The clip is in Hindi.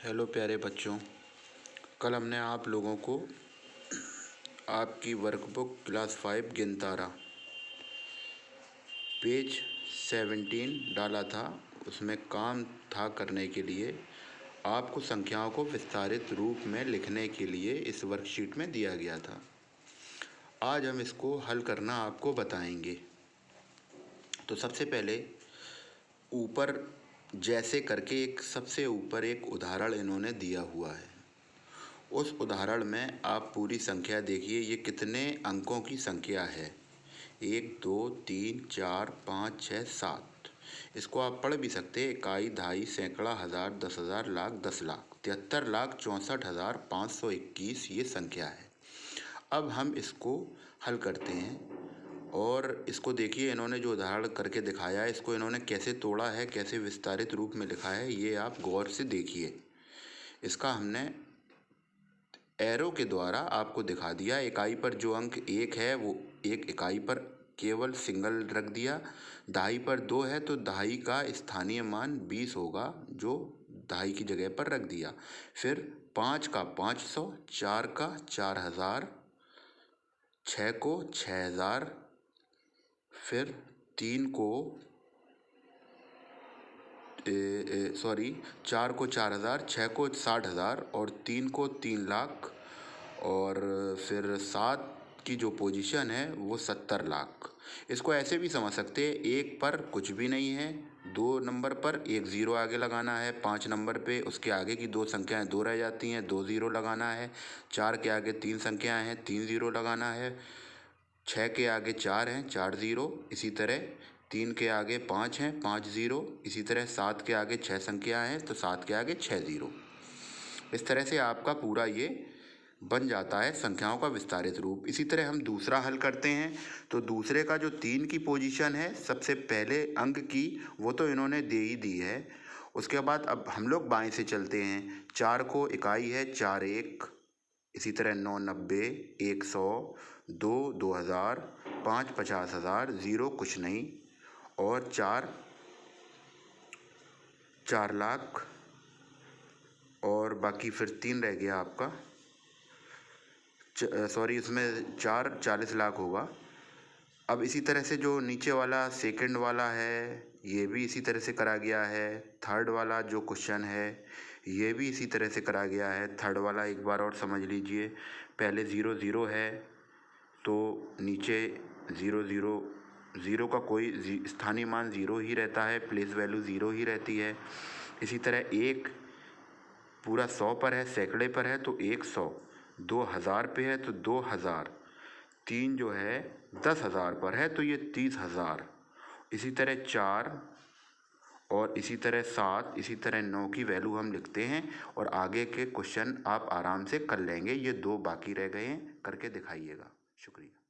हेलो प्यारे बच्चों, कल हमने आप लोगों को आपकी वर्कबुक क्लास 5 गिनतारा पेज 17 डाला था। उसमें काम था करने के लिए आपको संख्याओं को विस्तारित रूप में लिखने के लिए इस वर्कशीट में दिया गया था। आज हम इसको हल करना आपको बताएंगे। तो सबसे पहले ऊपर जैसे करके सबसे ऊपर एक उदाहरण इन्होंने दिया हुआ है। उस उदाहरण में आप पूरी संख्या देखिए, ये कितने अंकों की संख्या है। 1 2 3 4 5 6 7। इसको आप पढ़ भी सकते हैं। इकाई, दहाई, सैकड़ा, हज़ार, 10,000, लाख, 10 लाख, 73,64,521 ये संख्या है। अब हम इसको हल करते हैं और इसको देखिए, इन्होंने जो उदाहरण करके दिखाया है, इसको इन्होंने कैसे तोड़ा है, कैसे विस्तारित रूप में लिखा है, ये आप गौर से देखिए। इसका हमने एरो के द्वारा आपको दिखा दिया। इकाई पर जो अंक 1 है वो एक इकाई पर केवल सिंगल रख दिया। दहाई पर 2 है तो दहाई का स्थानीय मान 20 होगा, जो दहाई की जगह पर रख दिया। फिर 5 का 500, 4 का 4,000, 6 को 6,000, फिर 3 को 4 को 4,000, 6 को 60,000 और 3 को 3 लाख, और फिर 7 की जो पोजीशन है वो 70 लाख। इसको ऐसे भी समझ सकते हैं, 1 पर कुछ भी नहीं है, 2 नंबर पर एक ज़ीरो आगे लगाना है, 5 नंबर पे उसके आगे की 2 संख्याएं 2 रह जाती हैं, 2 ज़ीरो लगाना है। 4 के आगे 3 संख्याएं हैं, 3 ज़ीरो लगाना है। 6 के आगे 4 हैं, 4 ज़ीरो। इसी तरह 3 के आगे 5 हैं, 5 ज़ीरो। इसी तरह 7 के आगे 6 संख्याएं हैं तो 7 के आगे 6 ज़ीरो। इस तरह से आपका पूरा ये बन जाता है संख्याओं का विस्तारित रूप। इसी तरह हम दूसरा हल करते हैं। तो दूसरे का जो 3 की पोजीशन है सबसे पहले अंक की, वो तो इन्होंने दे ही दी है। उसके बाद अब हम लोग बाएं से चलते हैं। 4 को इकाई है 4 1, इसी तरह 9 90, 100, 2 2,000, 5 50,000, 0 कुछ नहीं, और 4 4 लाख, और बाकी फिर 3 रह गया आपका। सॉरी, इसमें 4 40 लाख होगा। अब इसी तरह से जो नीचे वाला सेकंड वाला है ये भी इसी तरह से करा गया है। थर्ड वाला जो क्वेश्चन है ये भी इसी तरह से करा गया है। थर्ड वाला एक बार और समझ लीजिए। पहले 0 0 है तो नीचे 0 0, 0 का कोई स्थानीय मान 0 ही रहता है, प्लेस वैल्यू 0 ही रहती है। इसी तरह 1 पूरा 100 पर है, सैकड़े पर है तो 100, 2,000 पे है तो 2,000, 3 जो है 10,000 पर है तो ये 30,000। इसी तरह 4 और इसी तरह 7, इसी तरह 9 की वैल्यू हम लिखते हैं और आगे के क्वेश्चन आप आराम से कर लेंगे। ये 2 बाकी रह गए हैं, करके दिखाइएगा। शुक्रिया।